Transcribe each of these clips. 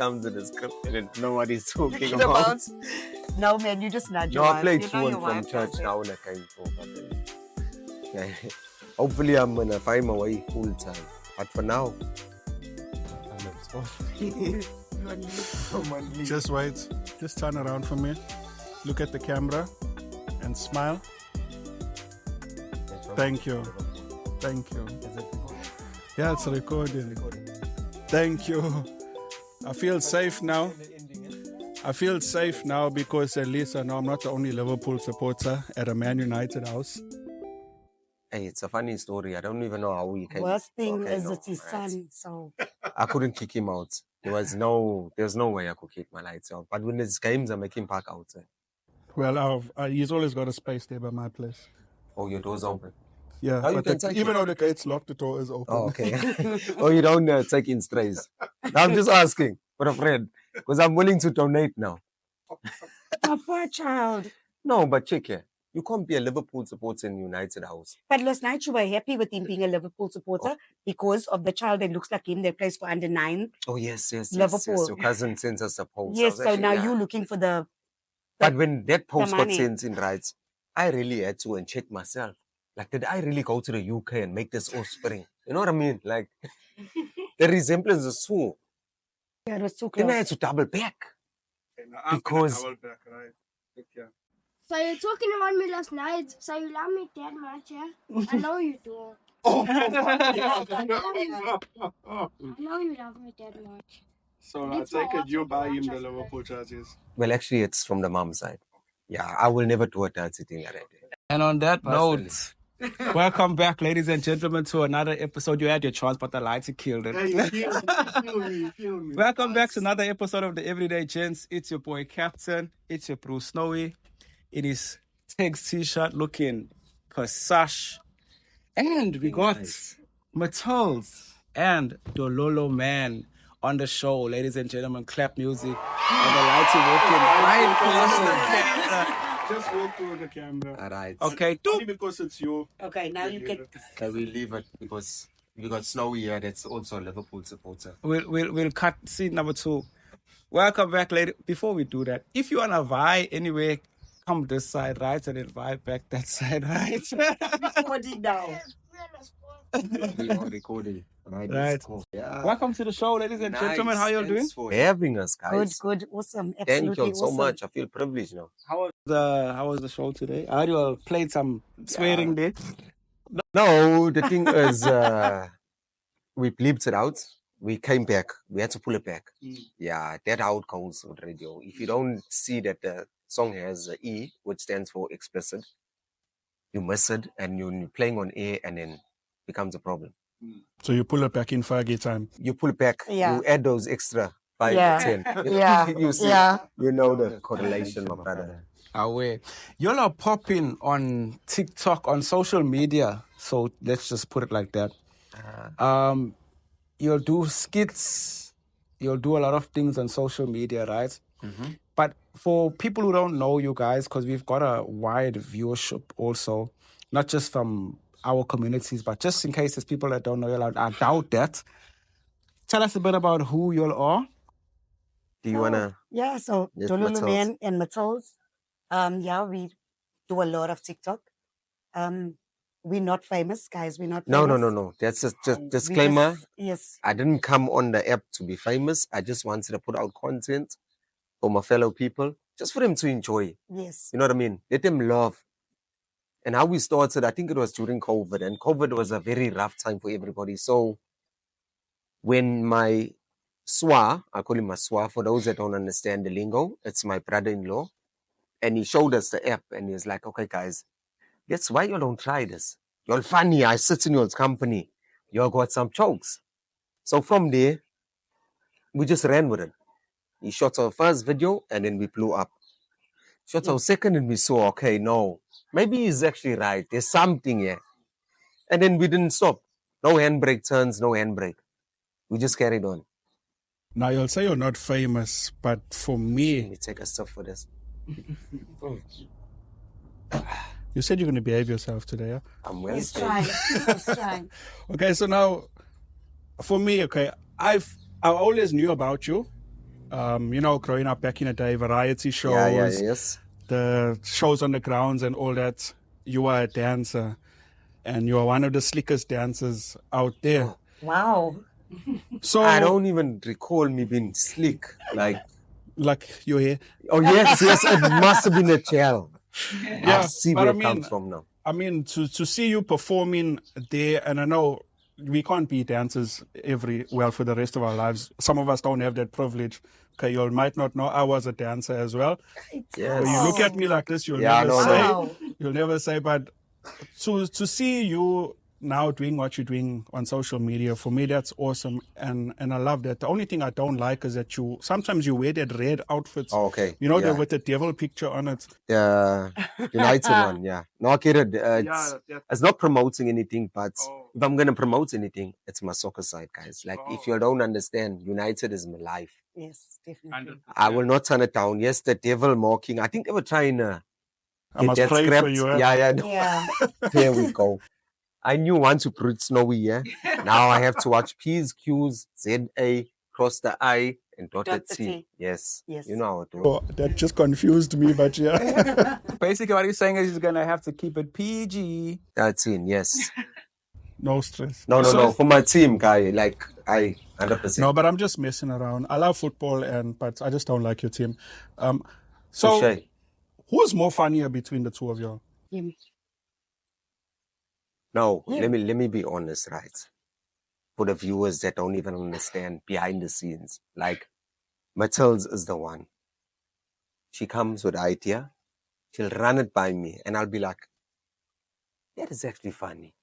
comes in the script and nobody's talking about. No, man, you just nudge your No, wife. I played You know truant your from wife church does it. now when I came home. Hopefully I'm gonna find my way full time. But for now, Just wait. Just turn around for me. Look at the camera and smile. Thank you. Thank you. Yeah, it's recording. Thank you. I feel safe now. I feel safe now because at least I know I'm not the only Liverpool supporter at a Man United house. Hey, it's a funny story. I don't even know how we came. Worst thing Okay, is no, it's his alright. son, so I couldn't kick him out. There's no way I could kick my lights out. But when it's games, I make him park outside. Well, he's always got a space there by my place. Oh, your door's open. Yeah, Oh, you but can take even it. though the gate's locked, the door is open. Oh, okay. Oh, you don't take in strays. Now I'm just asking for a friend because I'm willing to donate now. a poor child. No, but check here. You can't be a Liverpool supporter in United house. But last night you were happy with him being a Liverpool supporter because of the child that looks like him that plays for under 9. Oh, yes. Liverpool. Your cousin sends us a post. Yes, so now you're looking for the But when that post got money. sent in, right, I really had to and check myself. Like, did I really go to the UK and make this offspring? You know what I mean? Like, the resemblance is so. Yeah, it was too Then I close. had to double back. Because- So you're talking about me last night. So you love me that much, yeah? I know you do. I know you love me that much. So I take it you buy him the Liverpool jerseys. Well, actually, it's from the mom side. Yeah, I will never do a dirty thing like that. And on that Personally. note, welcome back, ladies and gentlemen, to another episode. You had your chance, but the lights killed it. Feel me. Welcome back to another episode of the Everyday Gents. It's your boy Captain. It's your Bruce Snowy in his Tegs t-shirt looking sash. And we got Matilda and Dololoman on the show. Ladies and gentlemen, clap music. And the lights are working right close to the camera. Just walk through the camera. All right. Okay, Only because it's you. Okay, now you can. Can we leave it because we got Snowy here that's also a Liverpool supporter. We'll cut scene number 2. Welcome back, lady. Before we do that, if you want to vibe anywhere, come this side, right? And then vibe back that side, right? Recording now. We are recording. Right. That's cool. Yeah. Welcome to the show, ladies and gentlemen. How you doing? Thanks for having us, guys. Good, awesome. Thank Absolutely you so awesome. much. I feel privileged now. How was the show today? I heard you played some swearing there. No, the thing is, we bleeped it out. We came back. We had to pull it back. Yeah, that's how it goes with radio. If you don't see that the song has a E, which stands for explicit, you miss it and you're playing on air and then becomes a problem. So you pull it back in Fergie time. You pull it back. Yeah. You add those extra 5 Yeah. 10. Yeah. You see, Yeah. you know the correlation, my brother. Away. Y'all are popping on TikTok, on social media. So let's just put it like that. You'll do skits. You'll do a lot of things on social media, right? Mm-hmm. But for people who don't know you guys, because we've got a wide viewership also, not just from our communities, but just in case there's people that don't know you, I doubt that. Tell us a bit about who you all are. Do you want to? Yeah, so Yes, Dololoman and Matilda. Yeah, we do a lot of TikTok. We're not famous, guys. We're not famous. No. That's just We disclaimer. yes. I didn't come on the app to be famous. I just wanted to put out content for my fellow people, just for them to enjoy. Yes. You know what I mean? Let them love. And how we started, I think it was during COVID, and COVID was a very rough time for everybody. So when my SWA, I call him my SWA, for those that don't understand the lingo, it's my brother-in-law, and he showed us the app, and he was like, okay, guys, guess why you don't try this? You're funny, I sit in your company. You got some jokes. So from there, we just ran with it. He shot our first video, and then we blew up. Shot our second, and we saw, okay, no, maybe he's actually right. There's something here. And then we didn't stop. No handbrake turns, no handbrake. We just carried on. Now you'll say you're not famous, but for Let me, me take a stop for this. you said you're going to behave yourself today, yeah? I'm well He's paid. trying. He's trying. Okay, so now, for me, okay, I always knew about you, growing up back in the day, variety shows, Yeah, yes. the shows on the grounds and all that, you are a dancer. And you are one of the slickest dancers out there. Wow. So I don't even recall me being slick. Like your hair. oh yes, it must have been a gel. Yeah, I see but where it comes from now. I mean, to see you performing there, and I know we can't be dancers for the rest of our lives. Some of us don't have that privilege. Okay, you might not know I was a dancer as well. Yes. When you look at me like this, you'll never say, but to see you now doing what you're doing on social media, for me, that's awesome. And I love that. The only thing I don't like is that sometimes you wear that red outfit. Oh, okay. With the devil picture on it. The United one, yeah. No, I get it. It's not promoting anything, but if I'm going to promote anything, it's my soccer side, guys. Like, if you don't understand, United is my life. Yes, definitely. 100%. I will not turn it down. Yes, the devil mocking. I think they were trying to I must pray for you. Eh? Yeah. There we go. I knew once you put Snowy, yeah. Now I have to watch P's, Q's, Z-A, cross the I, and dotted T. Yes. You know how to do it. Oh, that just confused me, but yeah. Basically, what he's saying is he's going to have to keep it PG. That's in, yes. No stress. No. For my team, guy, like, I 100%. No, but I'm just messing around. I love football, but I just don't like your team. So, who's more funnier between the two of you? Him. No, let me be honest, right? For the viewers that don't even understand behind the scenes, like Matilda is the one. She comes with the idea, she'll run it by me, and I'll be like, that is actually funny.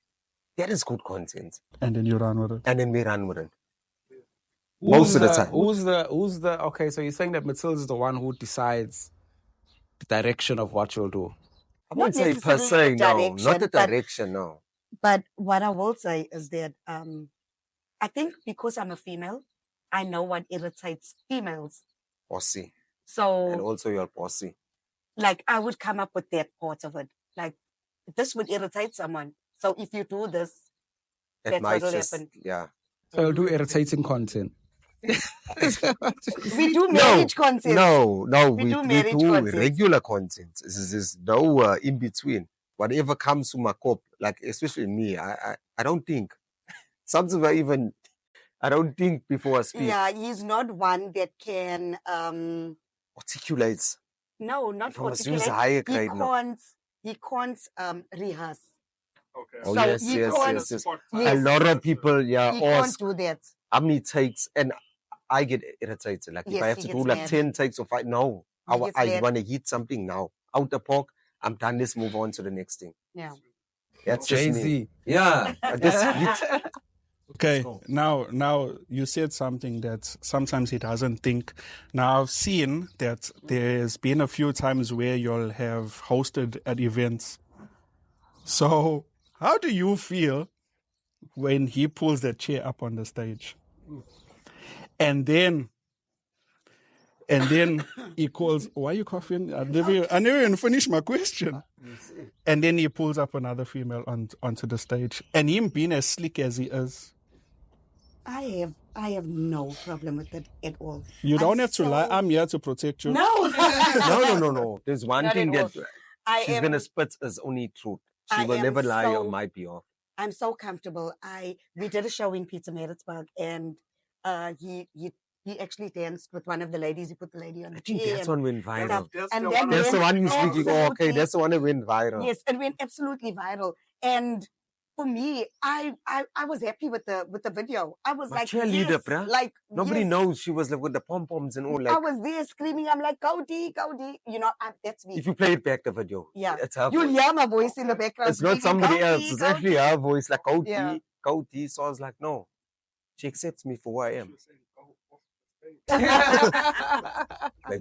That is good content. And then you run with it. And then we run with it. Most of the time. Who's the okay, so you're saying that Matilda is the one who decides the direction of what you'll do? I won't say per se, no. Not the direction, no. But what I will say is that I think because I'm a female, I know what irritates females. Bossy. So and also you're bossy. Like I would come up with that part of it. Like this would irritate someone. So if you do this, that's what will happen. Yeah. So you'll do irritating content. We do marriage content. No, we do content. regular content. There's no in between. Whatever comes to my cup, like especially me, I don't think. Sometimes I don't think before I speak. Yeah, he's not one that can articulates. No, not articulate. Higher grade, he can't rehearse. Okay. Oh, so yes. A lot of people, he can't do that. How many takes? And I get irritated. Like if I have to do like 10 takes or 5, no. I want to hit something now. Out the park, I'm done. Let's move on to the next thing. Yeah. That's Jay-Z. Yeah. Okay, now you said something that sometimes he doesn't think. Now I've seen that there's been a few times where you'll have hosted at events. So how do you feel when he pulls the chair up on the stage? And then he calls, why are you coughing? I never even finished my question. And then he pulls up another female onto the stage. And him being as slick as he is, I have no problem with it at all. You don't have to lie. I'm here to protect you. No. No. There's one thing that she's going to spit as only truth. She will never lie on my behalf. I'm so comfortable. We did a show in Pietermaritzburg and he actually danced with one of the ladies. He put the lady on the chair. I think that's one went viral. That's the one you're speaking. Oh, okay, that's the one that went viral. Yes, it went absolutely viral. And for me, I was happy with the video. I was like, cheerleader, yes, bruh. like nobody knows she was like with the pom poms and all. Like I was there screaming. I'm like, go D. You know, that's me. If you play it back the video, it's her. You'll hear my voice in the background. It's not somebody else. It's actually her voice. Like go D. So I was like, no, she accepts me for who I am. Maybe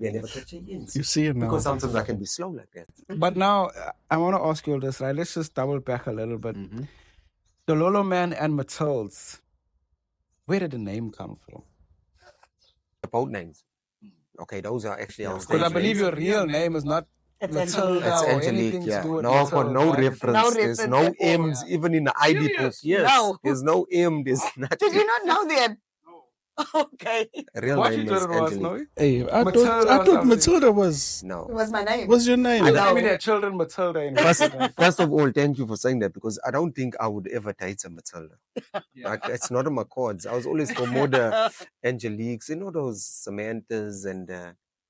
I never catch it in. You see it now. Because sometimes I can be slow like that. But now I want to ask you all this, right? Let's just double back a little bit. Mm-hmm. Dololoman and Matilda, where did the name come from? The boat names. Okay, those are actually our stage because I believe your real name is not Matilda. It's Angelique, yeah. No reference. There's no M's even in the ID book. Yes. No. There's no M. There's nothing. Did you not know that? Okay. A real What name you is thought it was, Angelique. no? Hey, I Matilda thought or something. Matilda was It No. was my name. your name. They're know. naming their children Matilda in First of all, thank you for saying that because I don't think I would ever date a Matilda. Like, it's not on my cards. I was always for more the Angeliques, you know, those Samanthas and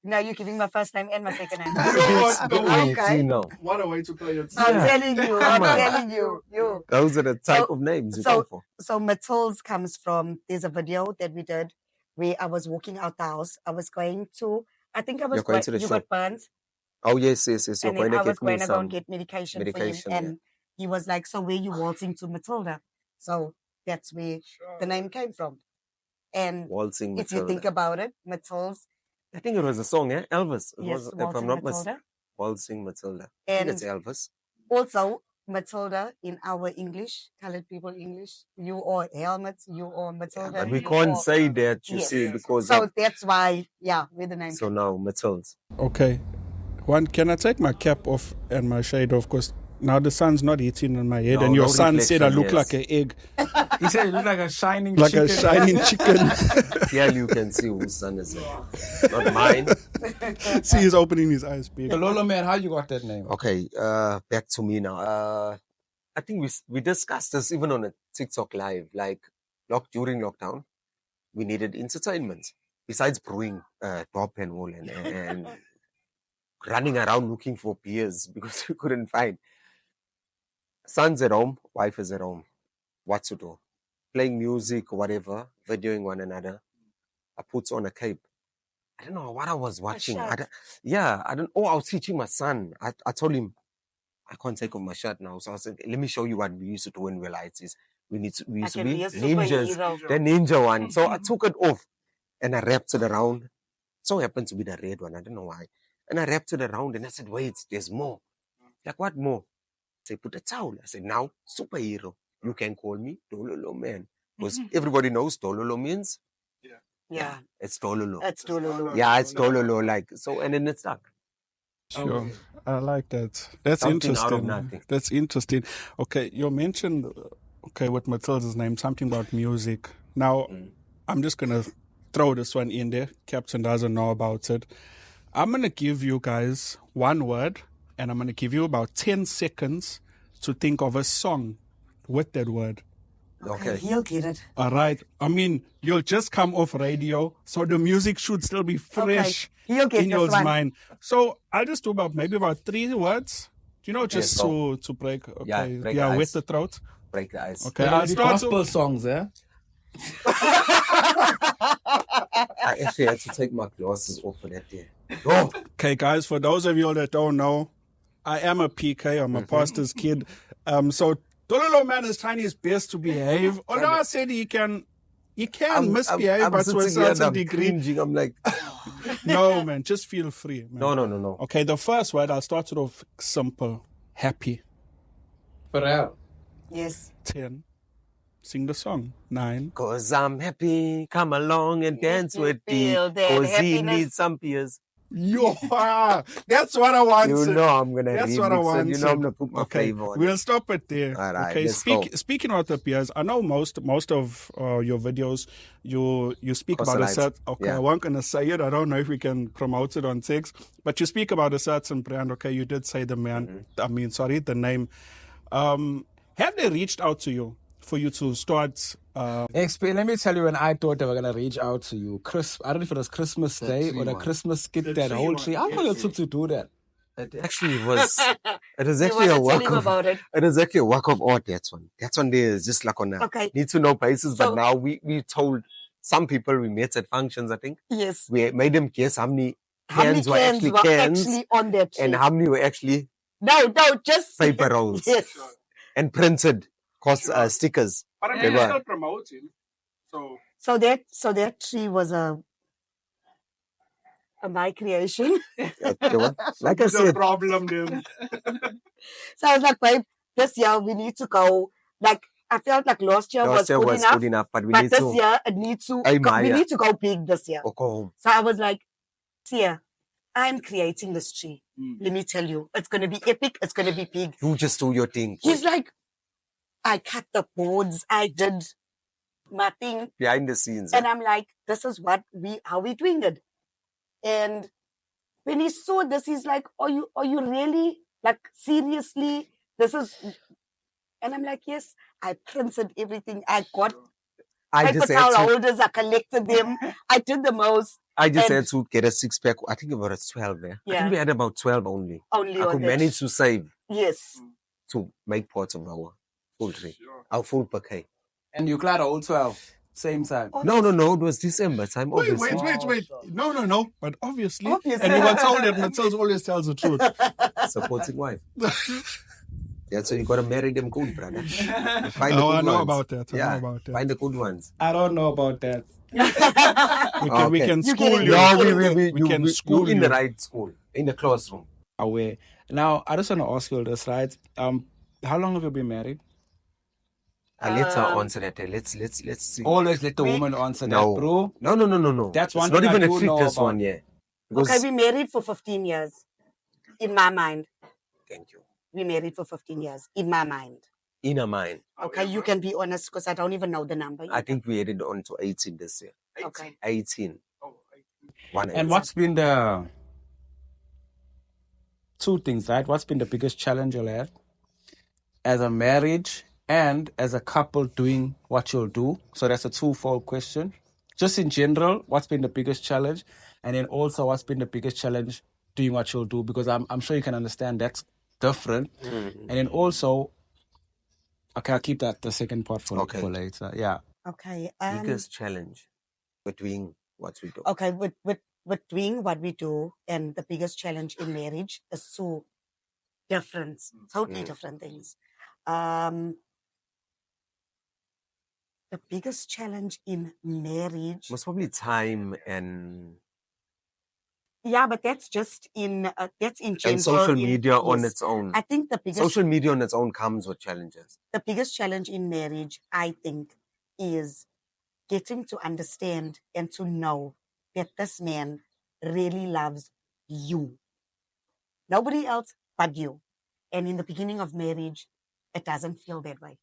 Now you're giving my first name and my second name. Okay. You know. What a way to play it. I'm Yeah. telling you. Come I'm on. telling you. You. Those are the type So- of names you so- go for. So Matilda's comes from, there's a video that we did where I was walking out the house. I was going to, I think I was You're going to the you shop. got burns. Oh, yes. You're And going then I to was get me going to go and some. get medication, medication, for him. And he was like, so where you waltzing to Matilda? So that's where the name came from. And Waltzing if you Matilda. think about it, Matilda's, I think it was a song, eh? Elvis. It yes, was, if waltzing I'm not Matilda. Waltzing Matilda. I think And it's Elvis. also, Matilda in our English, colored people English, you or helmets, you or Matilda. But we you can't or- say that, you Yes. see, because So of, that's why, where the name so came now Matilda. Okay. Can I take my cap off and my shade off? Because now the sun's not hitting on my head, No, and your no son said I reflection, look yes. like an egg, He said you look like a shining like chicken. a shining chicken. Clearly you can see whose son is it. Not mine. See, he's opening his eyes big. Dololoman, how you got that name? Okay, back to me now. I think we discussed this even on a TikTok live. Like, during lockdown, we needed entertainment besides brewing top and all and running around looking for beers because we couldn't find. Son's at home, wife is at home. What to do? Playing music, whatever, videoing one another. I put on a cape. I don't know what I was watching. I shirt. don't. Oh, I was teaching my son. I told him I can't take off my shirt now. So I said, let me show you what we used to do when we were lights. We used I to can be be a ninjas, superhero. the ninja one. So I took it off and I wrapped it around. So happened to be the red one. I don't know why. And I wrapped it around and I said, wait, there's more. Like, what more? They put a towel. I said, now, superhero. You can call me Dololoman. Because everybody knows Dololo means? Yeah, It's Dololo. it's Dololo. Yeah, it's Dololo. Like, so, and then it stuck. Sure. I like that. That's Something out of interesting. nothing. That's interesting. Okay, you mentioned, with Matilda's name, something about music. Now, I'm just going to throw this one in there. Captain doesn't know about it. I'm going to give you guys one word, and I'm going to give you about 10 seconds to think of a song with that word. Okay. He'll get it. All right. I mean, you'll just come off radio, so the music should still be fresh He'll get in this your one. mind. So I'll just do maybe about 3 words, just Yes, go. to break. Okay. Yeah, break the with ice. the throat. Break the ice. Okay. They're I'll gonna be start. gospel songs, eh? I actually had to take my glasses off for that day. Oh, Okay, guys, for those of you that don't know, I am a PK. I'm a pastor's kid. So Dololoman is trying his best to behave. Although I said he can misbehave, I'm but to a sitting here and certain I'm degree. cringing. I'm like, No, man, just feel free. Man. no. Okay, the first word, I'll start it off simple. Happy. For real. Yes. 10. Sing the song. 9. Cause I'm happy, come along and dance you with me. feel that Cause he happiness. needs some peers. Yo, that's what I want. You know I'm gonna That's remix what I it. want. You know I'm gonna put my flavor on it. We'll stop it there. All right, okay. let's go. Speaking of the peers, I know most of your videos you speak about a Cosalites. certain. Okay, Yeah. I wasn't gonna say it. I don't know if we can promote it on text, but you speak about a certain brand. Okay, you did say the man. Mm-hmm. The name. Have they reached out to you for you to start? Let me tell you when I thought they were gonna reach out to you. I don't know if it was Christmas Day or the Christmas skit, that whole tree. I thought you took to do that. It actually was. It is You actually want a to tell work him of. about it? It is actually a work of art. That one. That one there is just like on a Okay. need to know basis. So- But now we told some people we met at functions. I think Yes. we made them guess how many How many cans were cans actually were cans actually on that tree? and how many were actually No, just paper rolls Yes. and printed stickers. But mean, it's still promoting. So that tree was a my creation. Okay, well, like I said, problem then. So I was like, babe, this year we need to go. Like I felt like last year was good enough, but we but need this to year it needs to. Hey, we Maya. need to go big this year. go home. So I was like, this year I'm creating this tree. Let me tell you, it's gonna be epic. It's gonna be big. You just do your thing. He's like, I cut the boards. I did my thing. Behind the scenes. And I'm like, this is how we doing it. And when he saw this, he's like, are you really, like, seriously? This is, and I'm like, yes, I printed everything. I got I paper just had towel to, holders. I collected them. I did the most. I just And- had to get a 6-pack. I think about 12 there. I Yeah. think we had about 12 only. Only I on could that. manage to save Yes. to make parts of our poultry, our full bouquet. And you cleared all 12 same time. Oh, No, it was December time, obviously. Wait. No. But obviously. Obviously. And you were told that Matilda always tells the truth. Supporting wife. Yeah, so you got to marry them good, brother. Find the Oh, good I know ones. about that. I Yeah, know about that. find the good ones. I don't know about that. We can You school get it. you. No, We can school you in the you. right school, in the classroom. Aware. Now, I just want to ask you this, right? How long have you been married? Let her answer that. Let's see. Always let the woman answer No. that, bro. No. That's one It's not thing I even a do trick, know this about. one, yeah. Okay, we married for 15 years. In my mind. Thank you. We married for 15 years. In my mind. In her mind. Okay, you can be honest because I don't even know the number. I think we headed on to 18 this year. Okay. 18. And what's been the two things, right? What's been the biggest challenge you'll have as a marriage and as a couple doing what you'll do? So that's a twofold question. Just in general, what's been the biggest challenge? And then also, what's been the biggest challenge doing what you'll do? Because I'm sure you can understand that's different. And then also, okay, I'll keep that the second part for later. Yeah. Okay. biggest challenge between what we do? Okay, with doing what we do, and the biggest challenge in marriage is so different, totally different things. The biggest challenge in marriage, Most probably time and yeah, but that's just in general. social media on yes. its own. I think the biggest Social media on its own comes with challenges. the biggest challenge in marriage, I think, is getting to understand and to know that this man really loves you. Nobody else but you. And in the beginning of marriage, it doesn't feel that way.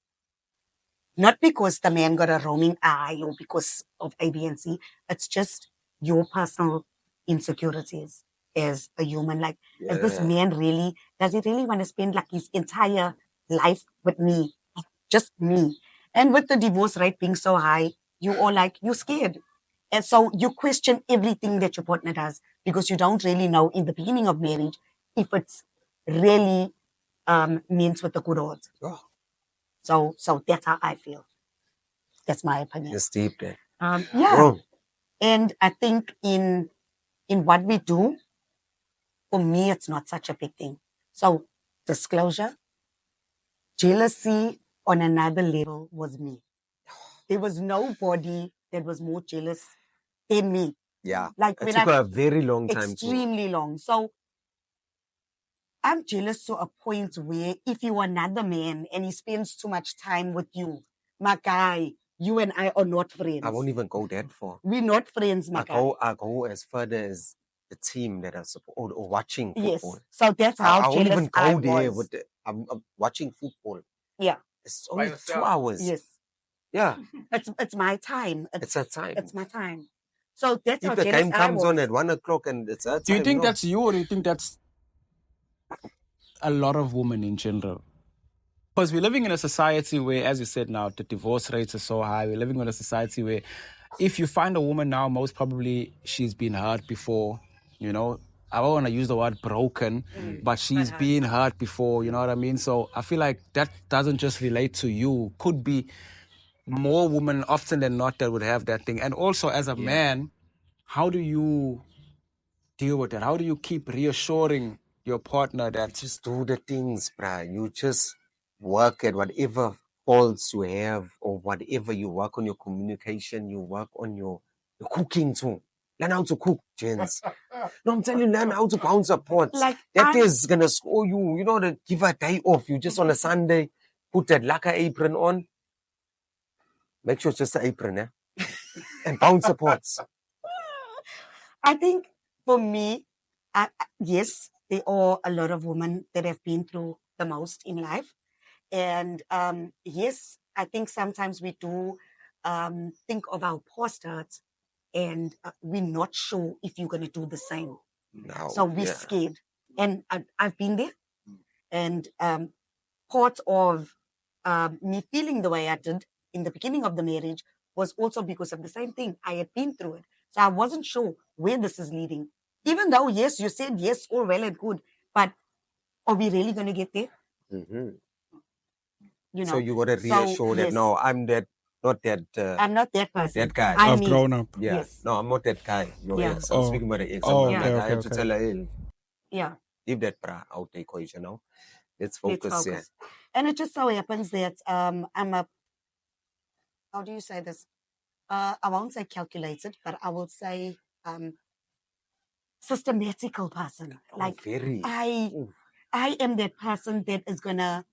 Not because the man got a roaming eye or because of A, B, and C. It's just your personal insecurities as a human. Like, is this man does he really want to spend like his entire life with me? Just me. And with the divorce rate being so high, you're scared. And so you question everything that your partner does because you don't really know in the beginning of marriage if it's really meant with the good odds. Oh. So that's how I feel. That's my opinion. It's deep there. Yeah. Oh. And I think in what we do, for me, it's not such a big thing. So disclosure, jealousy on another level was me. There was nobody that was more jealous than me. Yeah. Like It when took a very long time. extremely long. So I'm jealous to a point where if you are another man and he spends too much time with you, my guy, you and I are not friends. I won't even go that far. We're not friends, my guy. I go as further as the team that are support or watching football. Yes. So that's how I won't jealous even I go there was. with I'm watching football. Yeah. It's only 2 hours. Yes. Yeah. It's my time. It's a time. It's my time. So that's how If the jealous game I comes was. on at 1 o'clock and it's our time. Do you think no. that's you, or do you think that's a lot of women in general? Because we're living in a society where, as you said now, the divorce rates are so high. We're living in a society where if you find a woman now, most probably she's been hurt before, you know. I don't want to use the word broken, but she's been hurt before, you know what I mean? So I feel like that doesn't just relate to you. Could be more women often than not that would have that thing. And also as a man, how do you deal with that? How do you keep reassuring your partner that Just do the things, bruh. You just work at whatever faults you have or whatever you work on your communication, you work on your cooking too. Learn how to cook, gents. No, I'm telling you, learn how to bounce a pot. Like, that is going to score you. You know, to give a day off. You just on a Sunday, put that lacquer apron on. Make sure it's just an apron, eh? And bounce the pots. I think for me, yes, there are a lot of women that have been through the most in life. And yes, I think sometimes we do think of our past hurts, and we're not sure if you're going to do the same. No, So we're yeah. scared. And I've been there. And part of me feeling the way I did in the beginning of the marriage was also because of the same thing. I had been through it. So I wasn't sure where this is leading. Even though, yes, you said yes, all well and good, but are we really going to get there? Mm-hmm. You know? So you got to reassure that, yes, no, I'm not that I'm not that person. that guy. I'm I've me. grown up. Yeah. Yes. No, I'm not that guy. Your Yeah. ex. I'm Oh. speaking about the ex. Oh, I'm okay, like, I okay, have to okay. tell her, hey, Yeah. leave that bra out the equation now. Let's Let's focus. focus. And it just so happens that I'm a, how do you say this? I won't say calculated, but I will say systematical person. Oh, Like very. I am that person that is gonna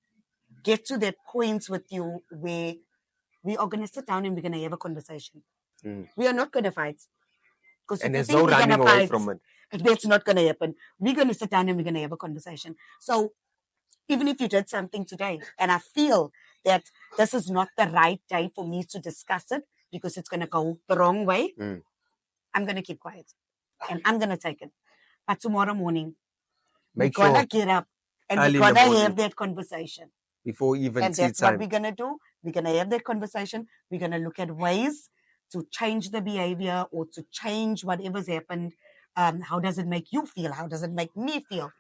get to that point with you where we are gonna sit down and we're gonna have a conversation. Mm. We are not gonna fight. Because And if you there's think no we're running gonna away fight, from it. that's not gonna happen. We're gonna sit down and we're gonna have a conversation. So even if you did something today and I feel that this is not the right day for me to discuss it because it's gonna go the wrong way, I'm gonna keep quiet and I'm gonna take it. But tomorrow morning, Make we're gonna sure get up and early we're in the gonna morning have that conversation. before even And tea that's what time. we're gonna do. We're gonna have that conversation. We're gonna look at ways to change the behavior or to change whatever's happened. How does it make you feel? How does it make me feel?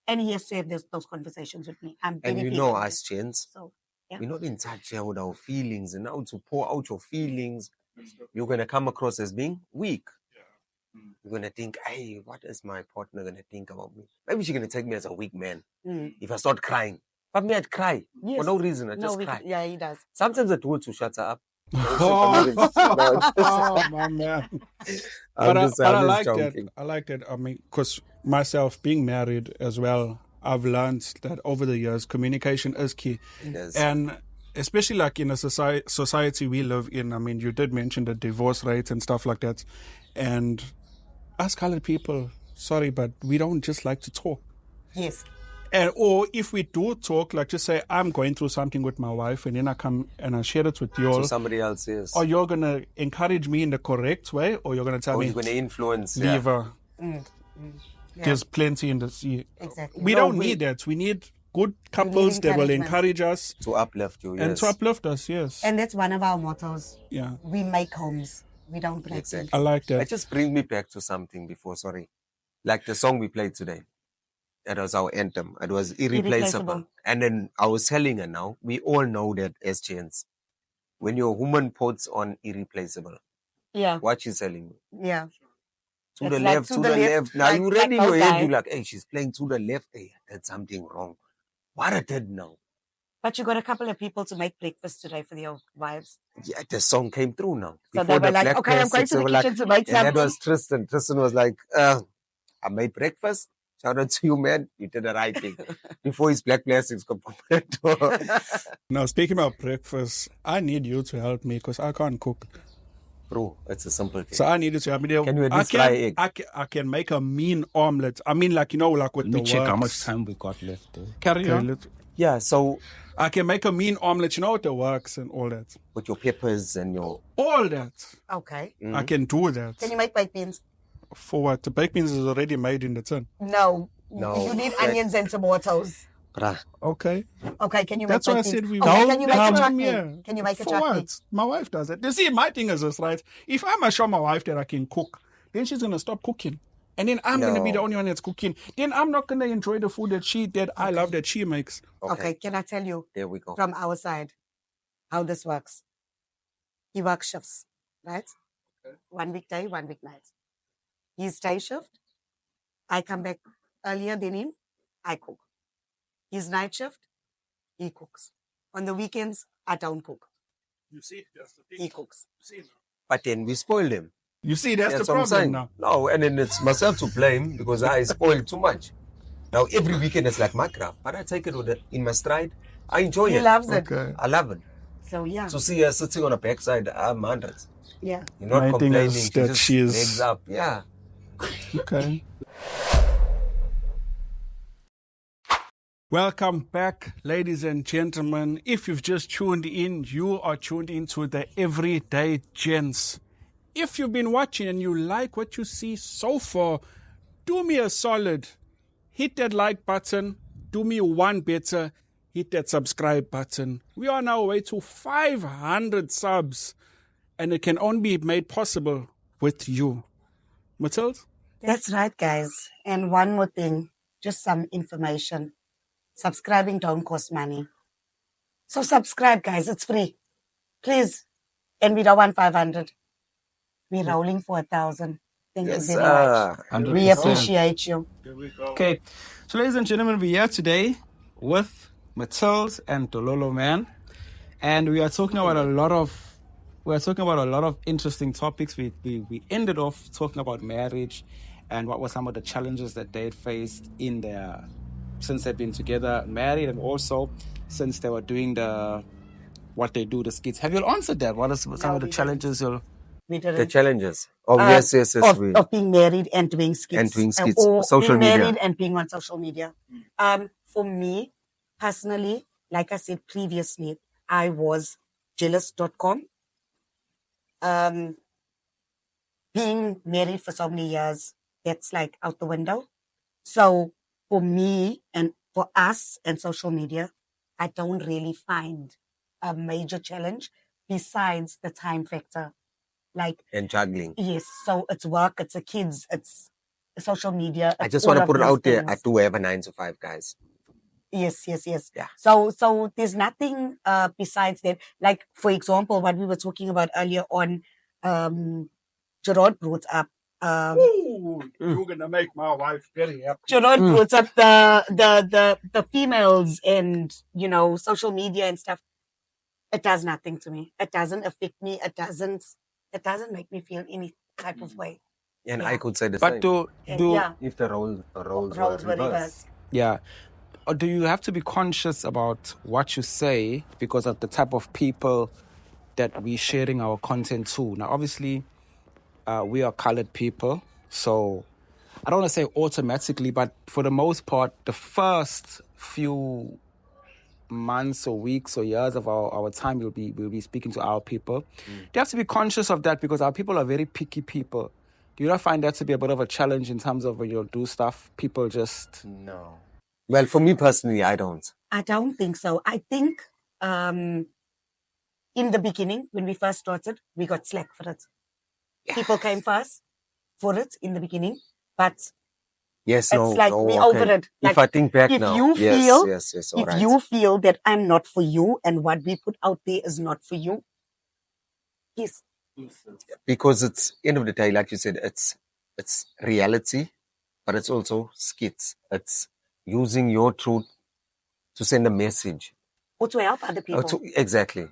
And he has to have those conversations with me. I'm very And you big know on us, that. gents, So yeah. we're not in touch here with our feelings, and now to pour out your feelings, you're going to come across as being weak. You're going to think, hey, what is my partner going to think about me? Maybe she's going to take me as a weak man if I start crying. But me, I'd cry for no reason. I just cry. Yeah, he does. Sometimes I do it to shut her up. Oh, my man. But I like joking. that. I like that. I mean, because myself being married as well, I've learned that over the years, communication is key. Yes. And especially like in a society we live in, I mean, you did mention the divorce rate and stuff like that. And us colored people, sorry, but we don't just like to talk. Yes. And, or if we do talk, like just say, I'm going through something with my wife, and then I come and I share it with you all. So somebody else is. Or you're going to encourage me in the correct way, or you're going to tell me, you're going to influence. leave her. Yeah. There's plenty in the sea. Exactly. We don't need that. We need good couples that will encourage us. To uplift you, yes. And to uplift us, yes. And that's one of our mottos. Yeah. We make homes. We don't break Exactly. I like that. It just brings me back to something before, sorry. Like the song we played today. That was our anthem. It was irreplaceable. And then I was telling her now, we all know that as gents, when your woman puts on irreplaceable, what she's telling you. Yeah. To It's the like left, to the left. Now you ready in your head, you're like, hey, she's playing to the left. Hey, that's something wrong. What I did now? But you got a couple of people to make breakfast today for your wives. Yeah, the song came through now. So they were like, okay, I'm going to the kitchen to make something. And that was Tristan. Tristan was like, I made breakfast. Shout out to you, man. You did the right thing. Before his black plastics got pumped. Now, speaking about breakfast, I need you to help me because I can't cook. Bro, it's a simple thing. So I need you to help me. Can you at least fry egg? I can make a mean omelette. I mean, like, you know, like with Let the me check how works. much time we got left. Carry on. Yeah, so I can make a mean omelette, you know, with the works and all that. with your peppers and your... All that. Okay. I can do that. Can you make baked beans? For what? The baked beans is already made in the tin. No. No. You need onions and tomatoes. Bruh. Okay. Okay, can you make That's why I baked said beans? we Okay, can you make a come chutney? here. Can you make a For chutney? what? My wife does it. You see, my thing is this, right? If I'm going to show my wife that I can cook, then she's going to stop cooking. And then I'm going to be the only one that's cooking. Then I'm not going to enjoy the food that I love that she makes. Okay, can I tell you There we go. from our side how this works? He works shifts, right? Okay. 1 week day, 1 week night. His day shift, I come back earlier than him, I cook. His night shift, he cooks. On the weekends, I don't cook. You see, that's the thing. He cooks. But then we spoiled him. You see, that's the what I'm problem saying. now. No, and then it's myself to blame because I spoiled too much. Now every weekend it's like my craft, but I take it in my stride. I enjoy it. He loves it. Okay. I love it. So yeah. To see her sitting on the backside, I'm hundreds. Yeah. You're not My thing complaining. is She that just she is- legs up. Yeah. Okay. Welcome back, ladies and gentlemen. If you've just tuned in, you are tuned into the Everyday Gents. If you've been watching and you like what you see so far, do me a solid. Hit that like button. Do me one better. Hit that subscribe button. We are on our way to 500 subs, and it can only be made possible with you. Matilda? That's right, guys. And one more thing, just some information. Subscribing don't cost money. So subscribe, guys. It's free. Please. And we don't want 500. We're rolling for 1,000. Thank Yes, you very much. 100%. We appreciate you. Okay, so ladies and gentlemen, we're here today with Matilda and Dololoman, and we are talking about a lot of interesting topics. We ended off talking about marriage and what were some of the challenges that they had faced in their since they've been together, married, and also since they were doing the skits. Have you answered that? What are some of the we challenges you'll We the didn't. challenges. Oh, yes. Of being married and doing skits. And doing skits. Or Social being media. married and being on social media. For me, personally, like I said previously, I was jealous.com. Being married for so many years, that's like out the window. So for me and for us and social media, I don't really find a major challenge besides the time factor. Like, And juggling. yes, so it's work, it's the kids, it's social media. I it's just all want to of put it those out there. I things. do have a 9 to 5, guys. Yes. Yeah. So there's nothing besides that. Like, for example, what we were talking about earlier on, Gerard brought up. You're going to make my wife very happy. Gerard brought up the females and social media and stuff. It does nothing to me. It doesn't affect me. It doesn't make me feel any type of way. And Yeah. I could say the but same. If the roles were Roles were reversed. reversed. Yeah. Or do you have to be conscious about what you say because of the type of people that we're sharing our content to? Now, obviously, we are colored people, so I don't want to say automatically, but for the most part, the first few months or weeks or years of our time, we'll be speaking to our people. You have to be conscious of that because our people are very picky people. Do you not find that to be a bit of a challenge in terms of when you'll do stuff? People just... No. Well, for me personally, I don't. I don't think so. I think in the beginning, when we first started, we got slack for it. People came first for it in the beginning, but Yes, it's like we over it. Like, if I think back if now, you yes, feel, all if right. you feel that I'm not for you and what we put out there is not for you, yes. Because it's end of the day, like you said, it's reality, but it's also skits. It's using your truth to send a message. Or to help other people. Exactly.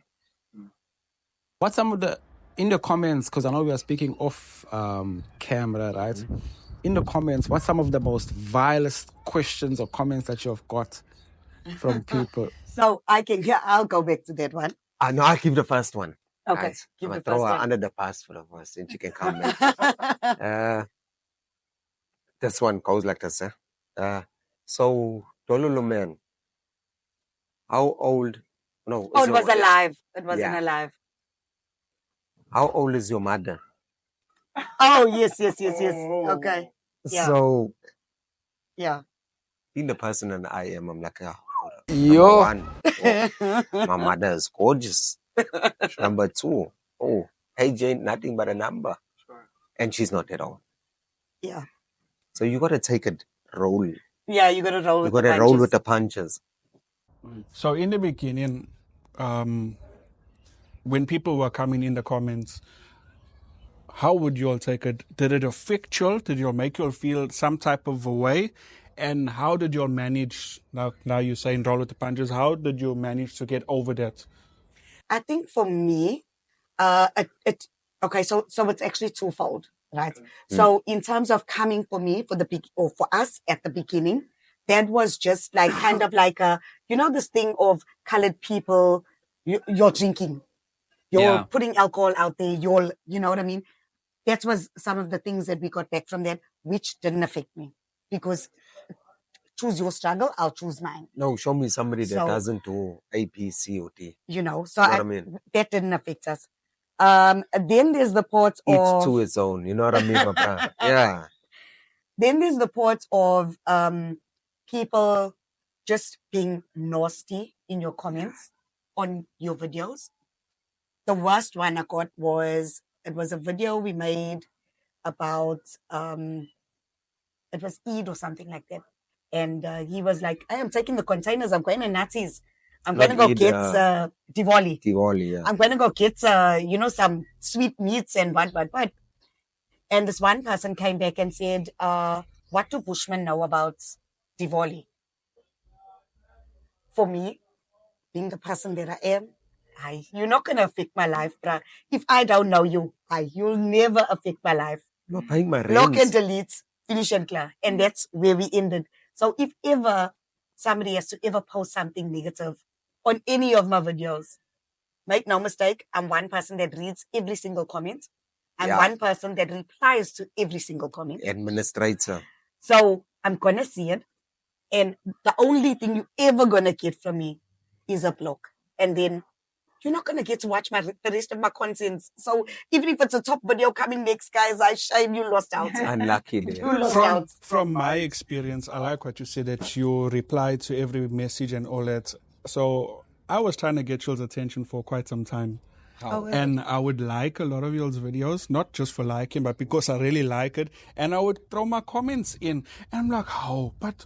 What's some of the in the comments? Because I know we are speaking off camera, right? In the comments, what's some of the most vilest questions or comments that you've got from people? So I'll go back to that one. No, I'll give the first one. Okay, Guys, give I'm the gonna throw first her one. under the bus for the first, and she can come back. This one goes like this. So Dololoman, how old? No. Oh, it was alive. It wasn't Yeah. alive. How old is your mother? Oh, yes. Okay. Yeah. So, Yeah. being the person that I am, I'm like, Yo. number 1, my mother is gorgeous. Number 2, age ain't nothing but a number. And she's not at all. Yeah. So you got to take a roll. Yeah, you got to roll You with got the to roll punches. with the punches. So in the beginning, when people were coming in the comments, how would you all take it? Did it affect you all? Did you all make you all feel some type of a way? And how did you all manage, now you're saying roll with the punches, how did you manage to get over that? I think for me, okay, so it's actually twofold, right? So in terms of coming for me for us at the beginning, that was just like kind of like this thing of colored people, you're drinking, you're putting alcohol out there, you know what I mean? That was some of the things that we got back from that, which didn't affect me because choose your struggle, I'll choose mine. No, show me somebody that So- doesn't do A, B, C, or D. You know, so You know what I mean? that didn't affect us. Then there's the part Each of to his own. You know what I mean, Papa? Yeah. then there's the part of people just being nasty in your comments on your videos. The worst one I got was it was a video we made about it was Eid or something like that. And he was like, I am taking the containers, I'm going to Nazis. I'm going to Not go Eid, get Diwali. Diwali, yeah. I'm going to go get, some sweet meats and what. And this one person came back and said, what do Bushmen know about Diwali? For me, being the person that I am, you're not going to affect my life, bruh. If I don't know you, you'll never affect my life. You're paying my Block and rent. delete, finish and clear. And that's where we ended. So if ever somebody has to ever post something negative on any of my videos, make no mistake, I'm one person that reads every single comment. I'm Yeah. one person that replies to every single comment. Administrator. So I'm going to see it. And the only thing you ever going to get from me is a block. And then you're not going to get to watch the rest of my content. So even if it's a top video coming next, guys, I shame you lost out. Unlucky there. You lost From, out. from my experience, I like what you said, that you reply to every message and all that. So I was trying to get y'all's attention for quite some time. And I would like a lot of y'all's videos, not just for liking, but because I really like it. And I would throw my comments in. And I'm like, how? But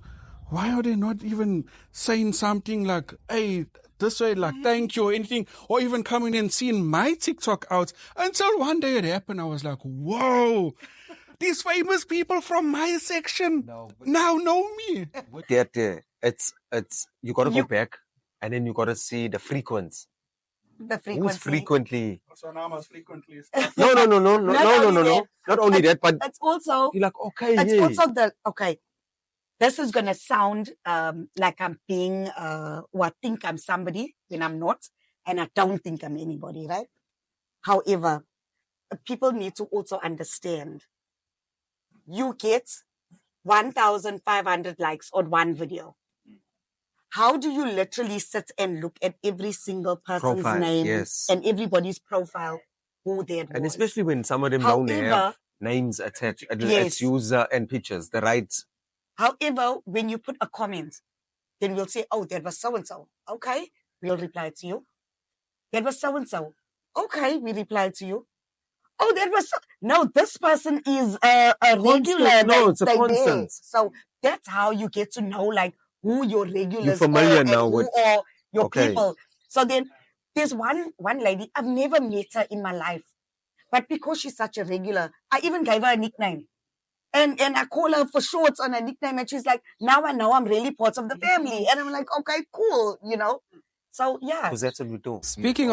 why are they not even saying something like, hey, this way, like, thank you, or anything, or even coming and seeing my TikTok out? Until one day it happened, I was like, whoa, these famous people from my section now know me. That, it's you got to go back and then you got to see the frequency. The Who's frequency. frequently? So now I must frequently No. Not only that. Not only that, but It's also, you're like, okay, it's yeah. also this is going to sound like I'm being, or I think I'm somebody when I'm not, and I don't think I'm anybody, right? However, people need to also understand you get 1,500 likes on one video. How do you literally sit and look at every single person's Profile, name yes. and everybody's profile, who they And was? especially when some of them don't have However, names attached, it's Yes. user and pictures, the right. however, when you put a comment, then we'll say, oh, that was so-and-so. Okay, we'll reply to you. That was so-and-so. Okay, we reply to you. Oh, that was no, this person is a regular. No, it's a there. constant. So that's how you get to know like who your regulars You're familiar are now and who with- are your Okay. people. So then there's one lady, I've never met her in my life. But because she's such a regular, I even gave her a nickname. And I call her for shorts on a nickname, and she's like, now I know I'm really part of the family. And I'm like, okay, cool, So yeah. Because that's what we do. Speaking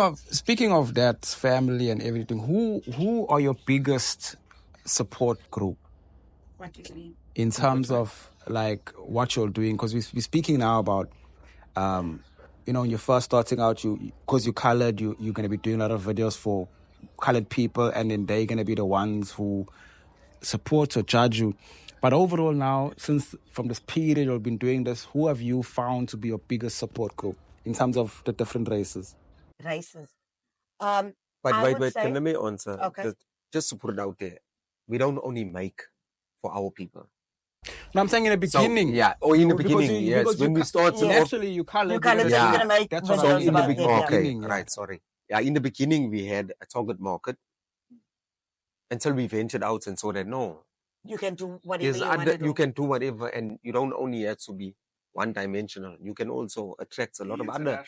of that family and everything, who are your biggest support group What do you mean? in terms of like what you're doing? Because we're speaking now about, when you're first starting out, because you're colored, you're going to be doing a lot of videos for colored people, and then they're going to be the ones who support or judge you. But overall now, since from this period you've been doing this, who have you found to be your biggest support group in terms of the different races? Races. But I wait, would say- can let me answer? Okay. Just to put it out there, we don't only make for our people. No, I'm saying in the So, beginning. yeah, or in the Because beginning, yes. because When we started Yes. off, naturally you colored. You colored, you're so Yeah. you're gonna make That's what so I'm videos in the about beginning, that, yeah. okay, beginning, yeah. right, sorry. Yeah, in the beginning we had a target market until we ventured out and saw that no, You can do whatever there's you want other, to do. you can do whatever, and you don't only have to be one-dimensional. You can also attract a lot of other.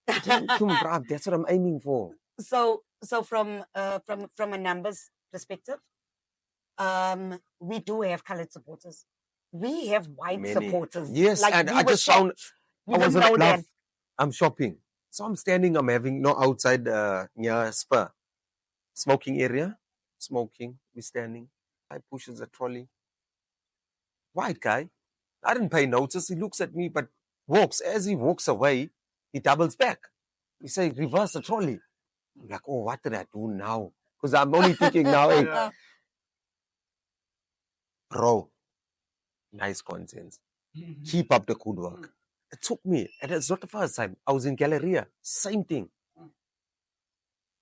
That's what I'm aiming for. So from a numbers perspective, we do have colored supporters. We have white Many. supporters. Yes, Like, and we I were just found shocked. We I was didn't on know a bluff. that. I'm shopping. So I'm standing, I'm having outside near Spur. Smoking area. Smoking. We're standing. Guy pushes a trolley. White guy. I didn't pay notice. He looks at me but walks. As he walks away, he doubles back. He says, reverse the trolley. I'm like, oh, what did I do now? Because I'm only thinking now, hey, Yeah. bro, nice content. Keep up the good work. It took me, and it's not the first time. I was in Galleria, same thing.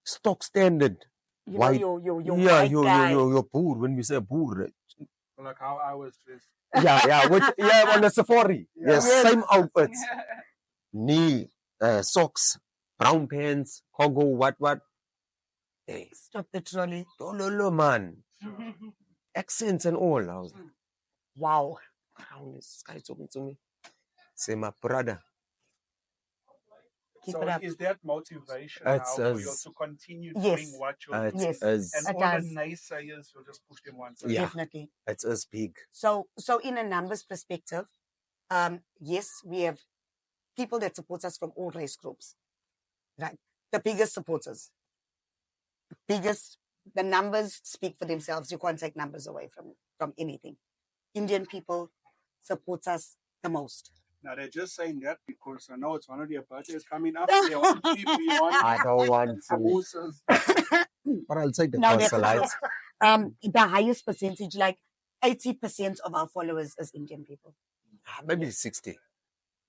Stock standard. You White. know, your Yeah, white guy. your boer. When we say boer, Like how I was dressed. yeah, on the safari. Yeah. Yes, same outfits. Knee, socks, brown pants, cargo, what. Hey, Stop the trolley. Dololoman. Accents and all. I was like, Wow. wow, this guy talking to me. Say, my brother. Keep So it up. is that motivation It's now for you as- to continue Yes. doing what you're doing? Yes. And It all does. the naysayers, you'll just push them once. Yeah. Definitely. It's as big. So in a numbers perspective, yes, we have people that support us from all race groups. Right. The biggest supporters. The numbers speak for themselves. You can't take numbers away from anything. Indian people support us the most. Now they're just saying that because I know it's one of their birthdays coming up. They want to keep you on. I don't want to. Samosas. But I'll take the No, that's proselytes. the highest percentage, like 80% of our followers is Indian people. Maybe 60.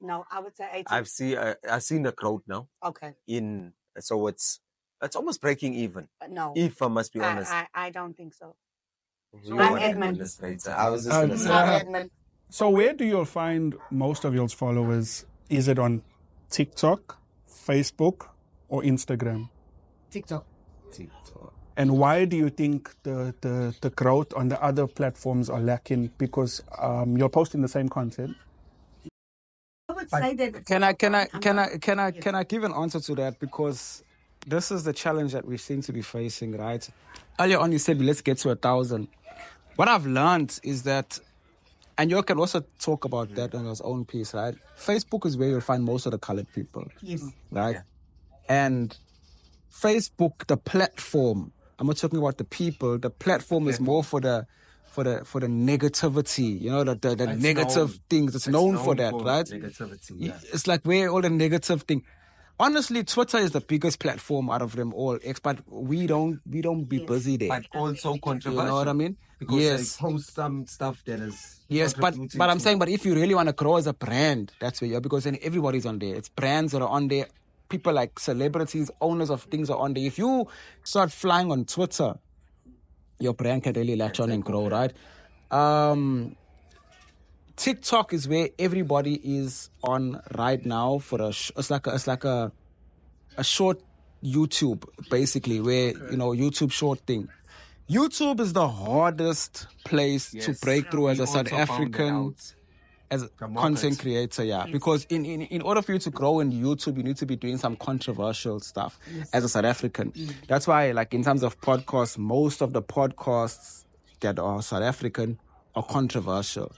No, I would say 80. I've seen the crowd now. Okay. So it's almost breaking even. No. If I must be honest. I don't think so. You I'm were admin. administrator. I was just gonna say. I'm admin. So where do you find most of your followers? Is it on TikTok, Facebook, or Instagram? TikTok. And why do you think the growth on the other platforms are lacking? Because you're posting the same content. I would say that. Can I give an answer to that? Because this is the challenge that we seem to be facing, right? Earlier on, you said let's get to 1,000. What I've learned is that, and you can also talk about that on his own piece, right? Facebook is where you'll find most of the colored people. Yes. Right? Yeah. And Facebook, the platform, I'm not talking about the people, the platform is more for the negativity, you know, the negative things. It's known for that, right? Negativity, yeah. It's like where all the negative thing. Honestly, Twitter is the biggest platform out of them all, but we don't be busy there. But also controversial. You know what I mean? Because yes. they post some stuff that is. Yes, but I'm saying, but if you really want to grow as a brand, that's where you are, because then everybody's on there. It's brands that are on there. People like celebrities, owners of things are on there. If you start flying on Twitter, your brand can really latch on and grow, right? TikTok is where everybody is on right now for it's like a short YouTube, basically, where YouTube short thing. YouTube is the hardest place to break through as a South African, as a content creator, because in order for you to grow in YouTube, you need to be doing some controversial stuff as a South African. That's why, like, in terms of podcasts, most of the podcasts that are South African are controversial.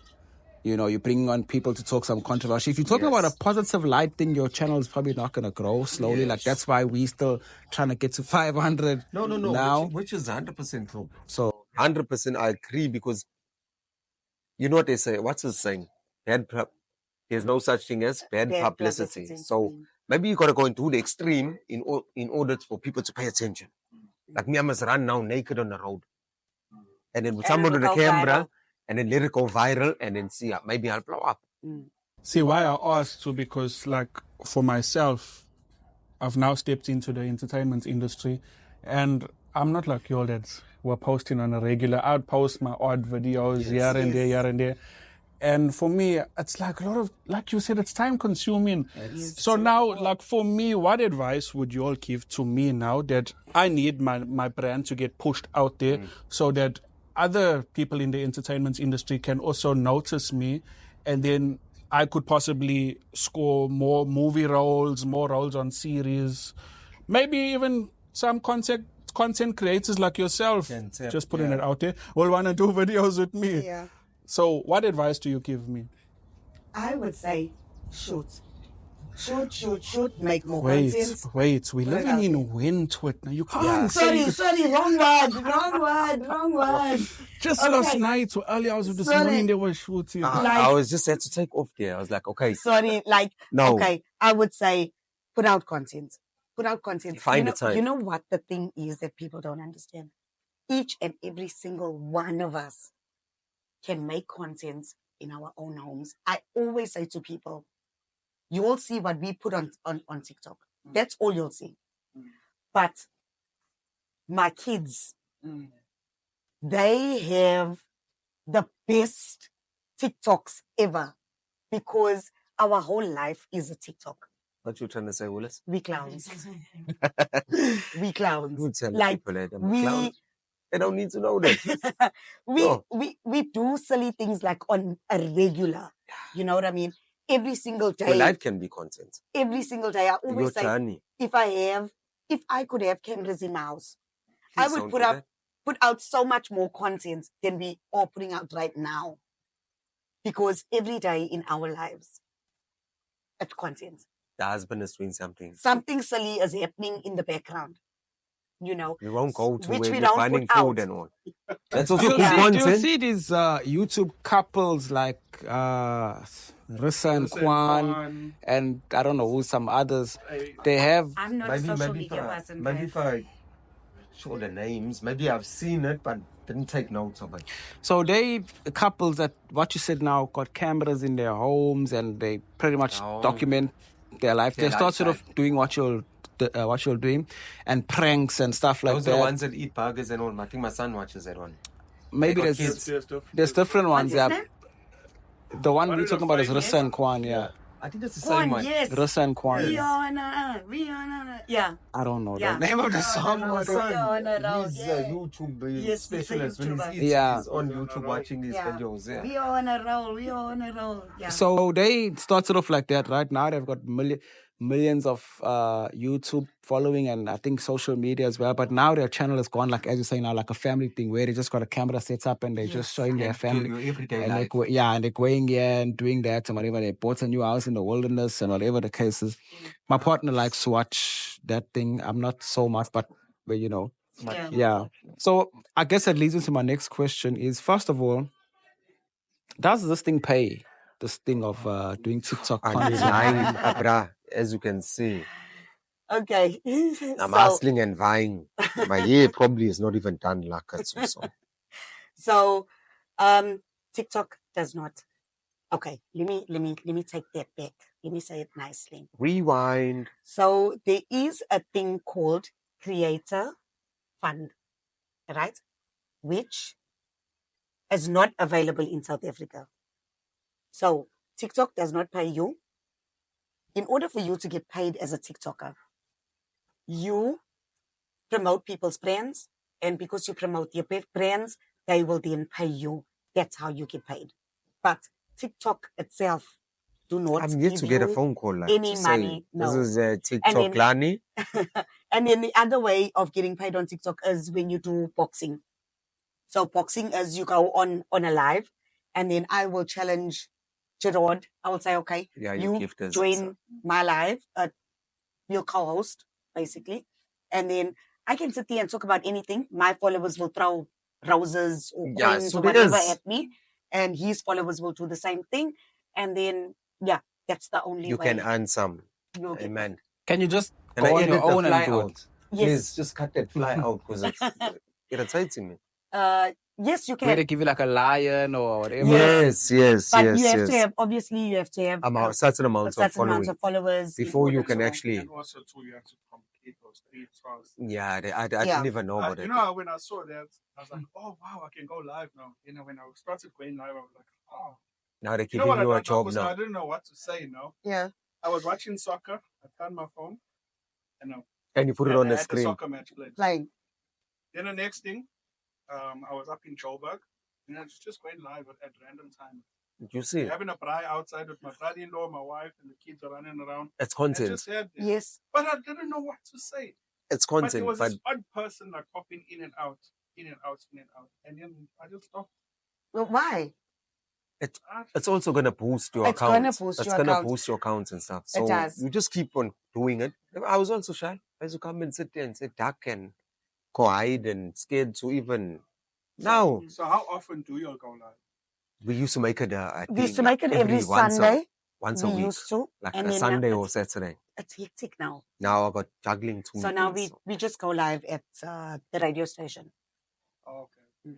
You know, you're bringing on people to talk some controversy. If you're talking about a positive light thing, your channel is probably not going to grow slowly. Like, that's why we still trying to get to 500 No. now. Which is 100% true. So 100% I agree, because you know what they say. What's the saying? There's no such thing as bad publicity. So maybe you got to go into the extreme in order for people to pay attention. Like me, I must run now naked on the road. And then with someone on the camera, and then let it go viral, and then see, maybe I'll blow up. See, why I asked too, because like for myself, I've now stepped into the entertainment industry, and I'm not like y'all that were posting on a regular. I'd post my odd videos here and there. And for me, it's like a lot of, like you said, it's time consuming. So now, like for me, what advice would you all give to me now that I need my brand to get pushed out there so that other people in the entertainment industry can also notice me, and then I could possibly score more movie roles, more roles on series, maybe even some content creators like yourself, just putting it out there, will want to do videos with me. Yeah. So what advice do you give me? I would say shoot, make more content. Wait, we're living in Windhoek now. You can't Sorry, wrong word. Just last night or earlier, I was with this morning, they were shooting. I was just had to take off there. I was like, okay. Sorry, no. Okay, I would say put out content. Find the time. You know what the thing is that people don't understand? Each and every single one of us can make content in our own homes. I always say to people, you will see what we put on TikTok. That's all you'll see. But my kids, they have the best TikToks ever because our whole life is a TikTok. What you trying to say, Willis? We clowns. We clowns. You tell Like, people that we- clowns. They don't need to know that. No. we do silly things like on a regular. You know what I mean? Every single day. Your life can be content. Every single day. I always Your say, journey. if I could have cameras in my house, I Please would don't put out so much more content than we are putting out right now. Because every day in our lives, it's content. The husband is doing something. Something silly is happening in the background. You know, We won't go to which where we we're don't finding put food out. and all. That's also Do good you content. see these YouTube couples like Rissa and Kwan and I don't know who, some others? They have. I'm not a social media person. Maybe guys. if I show the names, maybe I've seen it, but didn't take notes of it. So they couples that what you said now got cameras in their homes and they pretty much document their life. They start sort of doing what you're doing and pranks and stuff like Those that. are the ones that eat burgers and all. I think my son watches that one. Maybe They got there's different ones. What's his Yeah, name? the one we're talking about is Rissa and Kwan. Yeah, I think that's the Kwan, same one. yes. Rissa and Kwan. Rihanna. Yeah. I don't know Yeah. the name of the song. My son, Rihanna, he's yeah. YouTube Yes, he's a specialist. When YouTuber. Yeah. he's on YouTube watching these Yeah. videos. Yeah. We are on a roll. Yeah. So they started off like that. Right now they've got millions of YouTube following and I think social media as well. But now their channel has gone, like as you say now, like a family thing where they just got a camera set up and they're just showing their family. Your everyday And life. and they're going here and doing that and whatever. They bought a new house in the wilderness and whatever the case is. My partner likes to watch that thing. I'm not so much, but you know. Yeah. So I guess that leads into my next question is, first of all, does this thing pay? This thing of doing TikTok I'm content? lying, bruh, as you can see. Okay. I'm hustling and vying. My hair probably is not even done like that. So, TikTok does not. Okay, let me take that back. Let me say it nicely. Rewind. So there is a thing called Creator Fund, right? Which is not available in South Africa. So TikTok does not pay you. In order for you to get paid as a TikToker, you promote people's brands, and because you promote your brands, they will then pay you. That's how you get paid. But TikTok itself do not I'm yet give to get a you phone call like any to money. say, No. this is TikTok Lani. And then the other way of getting paid on TikTok is when you do boxing. So boxing is you go on a live, and then I will challenge Gerard. I will say, okay, Yeah, you join my live, your co-host, basically. And then I can sit there and talk about anything. My followers will throw roses or coins or whatever at me, and his followers will do the same thing. And then, yeah, that's the only way. You can earn some. You'll get Amen. Can you just Can I go on edit your the own fly and do it? out? Yes. Please, just cut that fly out because it's irritating me. Yes, you Where they can. give you like a lion or whatever. Yes. But you have to have, obviously, you have to have a certain amount of followers before you can actually. And also, too, you have to complete those 3 tasks. Yeah, I didn't even know about it. You know, when I saw that, I was like, oh, wow, I can go live now. You know, when I started going live, I was like, oh. Now they're You giving know you a I job now. I didn't know what to say now. Yeah. I was watching soccer. I turned my phone. And you put it on the the screen. soccer match played. Playing. Then the next thing, I was up in Joburg. And I was just going live at random times. You see, Having a braai outside with my brother-in-law, my wife, and the kids are running around. it's I content. just had this. Yes. But I didn't know what to say. It's But content. there was But this odd person like popping in and out. And then I just stopped. Well, why? it's also gonna boost your It's account. gonna boost It's your gonna account. boost your accounts and stuff. So does. you just keep on doing it. I was also shy. I used to come and sit there and say duck and go hide and scared to even. Now So how often do you go live? we used to make it. We used to make it every Sunday. once a We week, used to. like and a then Sunday now or Saturday. it's hectic now. Now I got juggling too. So now we just go live at the radio station. Oh, okay.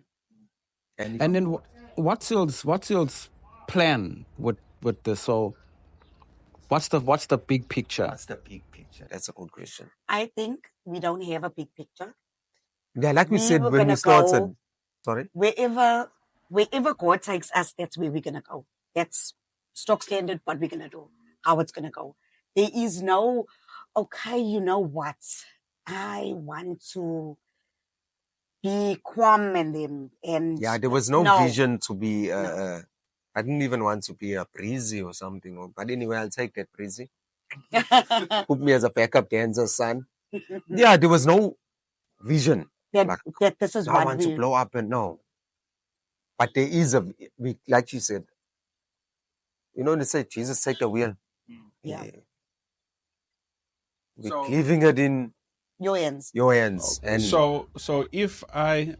And then what's your plan with this? So what's the big picture? What's the big picture? That's a good question. I think we don't have a big picture. Yeah, like we said were when gonna we started. go Sorry? wherever God takes us, that's where we're gonna go. That's stock standard, what we're gonna do, how it's gonna go. There is no, okay, you know what? I want to be Kwam and them, and Yeah, there was no vision to be. I didn't even want to be a breezy or something. But anyway, I'll take that breezy. Put me as a backup dancer, son. Yeah, there was no vision. that this is I what want we to blow up and no. But there is like you said, they say Jesus take the wheel. Yeah. We're leaving it in your hands. your hands. And So if I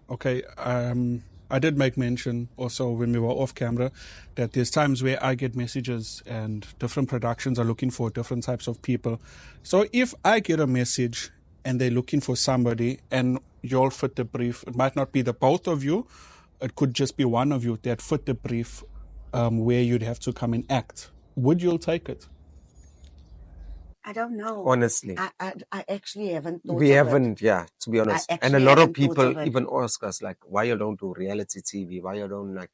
did make mention also when we were off camera that there's times where I get messages and different productions are looking for different types of people. So if I get a message and they're looking for somebody and you'll fit the brief, it might not be the both of you, it could just be one of you that fit the brief, where you'd have to come and act. Would you take it? I don't know. honestly, I actually haven't thought we of haven't, to be honest. And a actually lot of haven't thought people of it. even ask us, like, why you don't do reality TV? Why you don't,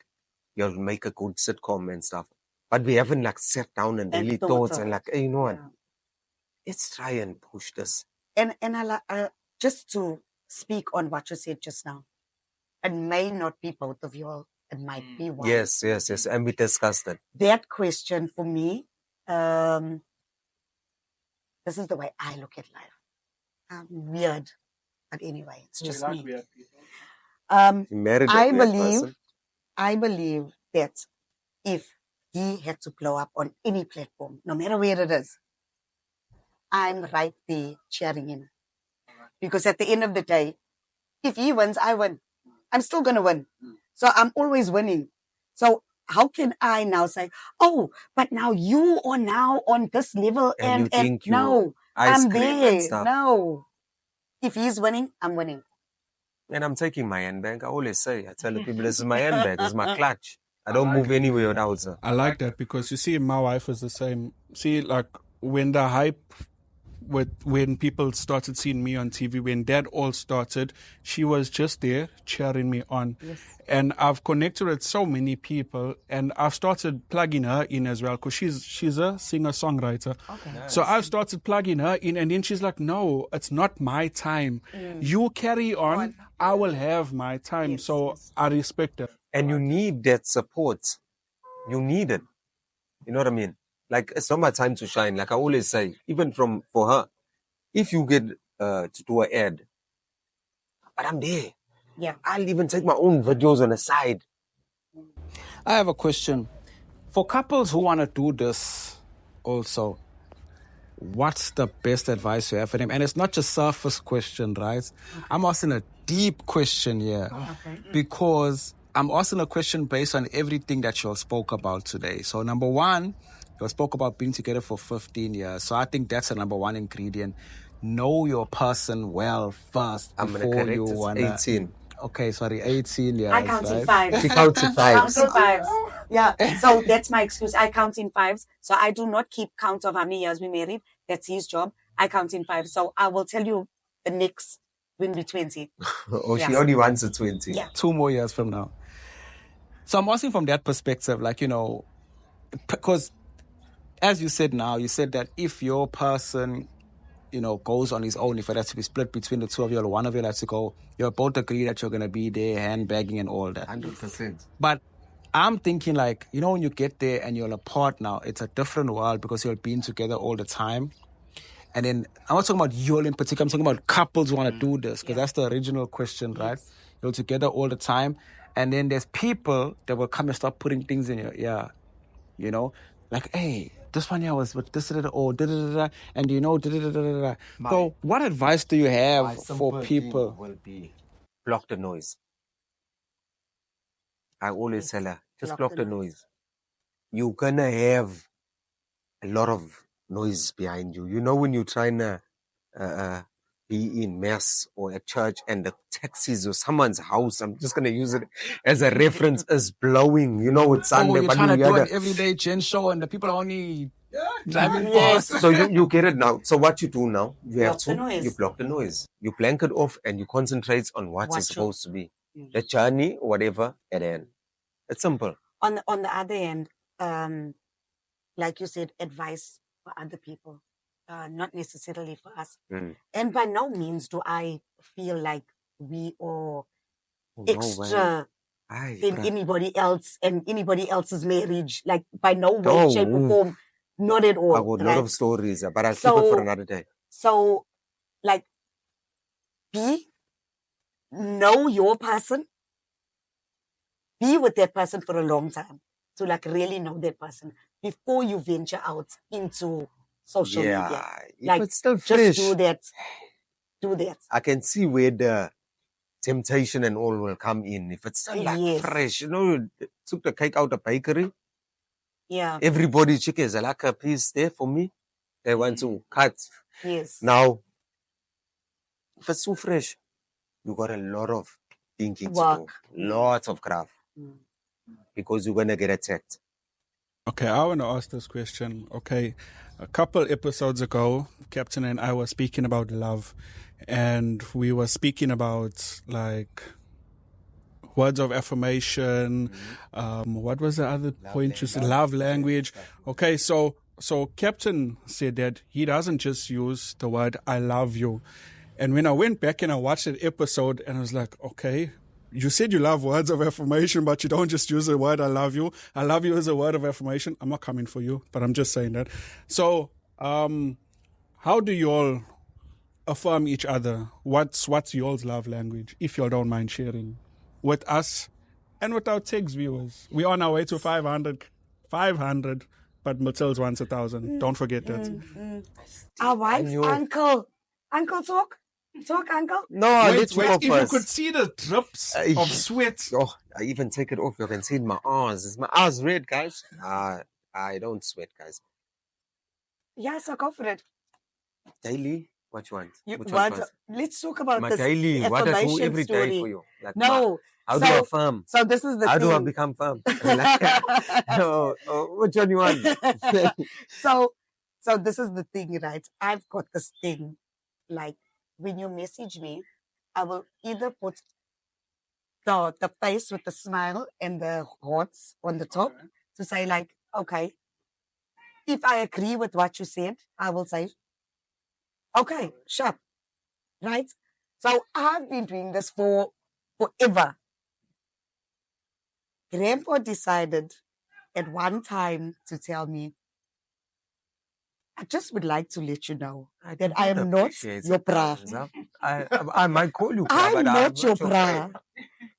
you make a good sitcom and stuff? But we haven't, sat down and really thought of and, it. hey, you know what? Yeah. Let's try and push this. And I just to speak on what you said just now, it may not be both of you all. It might be one. Yes. And we discussed it. That question for me, this is the way I look at life. I'm weird, but anyway, it's just me. You married a weird person. I believe that if he had to blow up on any platform, no matter where it is, I'm right there cheering him. Because at the end of the day, if he wins, I win. I'm still going to win. So I'm always winning. So how can I now say, oh, but now you are now on this level And you think no, ice I'm cream and there. stuff. No. If he's winning, I'm winning. And I'm taking my handbag. I always say, I tell the people, this is my handbag, this is my clutch. I don't move anywhere without it. I like that because you see, my wife is the same. See, when the hype, when people started seeing me on TV, when that all started, she was just there cheering me on. Yes. And I've connected with so many people, and I've started plugging her in as well because she's a singer-songwriter. Okay. Nice. So I've started plugging her in, and then she's like, no, it's not my time. You carry on, I will have my time. Yes, so yes. I respect her. And you need that support. You need it. You know what I mean? It's not my time to shine. Like I always say, even for her, if you get to do an ad, but I'm there. Yeah. I'll even take my own videos on the side. I have a question. For couples who want to do this also, what's the best advice you have for them? And it's not just surface question, right? I'm asking a deep question here. Okay. Because I'm asking a question based on everything that you all spoke about today. So number one, you all spoke about being together for 15 years. So I think that's the number one ingredient. Know your person well first I'm going to before correct you it. want 18. Okay, sorry, 18 years. I count in right? fives. She counts in I count fives. in fives. Yeah. So that's my excuse. I count in fives. So I do not keep count of how many years we married. That's his job. I count in fives. So I will tell you the next when we're 20. Or she Yeah. only wants a 20. Yeah. 2 more years from now. So I'm asking from that perspective, because as you said now, you said that if your person, goes on his own, if it has to be split between the two of you or one of you has to go, you both agree that you're going to be there, handbagging and all that. 100%. But I'm thinking when you get there and you're apart now, it's a different world because you're being together all the time. And then I'm not talking about you all in particular. I'm talking about couples who want to do this because that's the original question, right? You're together all the time. And then there's people that will come and start putting things in your ear, hey, this one here was with this, or da-da-da-da, and da-da-da-da-da. So what advice do you have for people? Will be block the noise. I always tell her, just block the noise. You're going to have a lot of noise behind you. When you're trying to be in mass or at church and the taxis or someone's house, I'm just going to use it as a reference, is blowing. You know, it's Oh, Sunday, you're but trying to you do hear an everyday gen show and the people are only driving Yes. past. so you get it now. So what you do now, you have Block the to, noise. you block the noise. You blank it off and you concentrate on what What it's you- supposed to be. Mm. The journey, whatever, and then it's simple. On the other end, like you said, advice for other people, not necessarily for us. Mm. And by no means do I feel like we are Oh, no way. extra Aye, than bruh. anybody else and anybody else's marriage. Like by no way, No. shape, or form. Not at all. I got a lot right? of stories, but I'll keep it for So- another day. So, like, know your person. Be with that person for a long time to like really know that person before you venture out into social media. If Like, it's still Just fresh, do that. Do that. I can see where the temptation and all will come in. If it's still like Yes. fresh, you know, took the cake out of bakery. Yeah. Everybody chickens are like a piece there for me. They want to cut. Yes. Now, if it's too fresh, you got a lot of thinking to Work. do. Lots of craft. Mm. Because you're going to get attacked. Okay, I want to ask this question. Okay, a couple episodes ago, Captain and I were speaking about love, and we were speaking about like words of affirmation. What was the other point you said? Love language. Okay, so Captain said that he doesn't just use the word "I love you," and when I went back and I watched that episode, and I was like, okay. You said you love words of affirmation, but you don't just use the word "I love you." I love you is a word of affirmation. I'm not coming for you, but I'm just saying that. So, how do you all affirm each other? What's y'all's love language, if y'all don't mind sharing with us and with our TIGS viewers? We're on our way to 500, but Matilda wants 1,000. Don't forget that. All right, knew- Uncle. Uncle, talk. Talk, Uncle. No, I'll let you go if you first. could see the drips of sweat. Oh, I even take it off. You can see it in my eyes. Is my eyes red, guys? I don't sweat, guys. Yeah, so go for it. Daily, what you want? You, Which one what? first? Let's talk about My this daily, what I do affirmation every day story. for you. Like No. how do I firm? So this is the How thing. do I become firm? No, which one you want? So this is the thing, right? I've got this thing, like when you message me, I will either put the face with the smile and the hearts on the top to say like, okay, if I agree with what you said, I will say, okay, sharp, right? So I've been doing this for forever. Grandpa decided at one time to tell me, I just would like to let you know that I am not your bra. I might call you bra, I'm but not your bra. bra.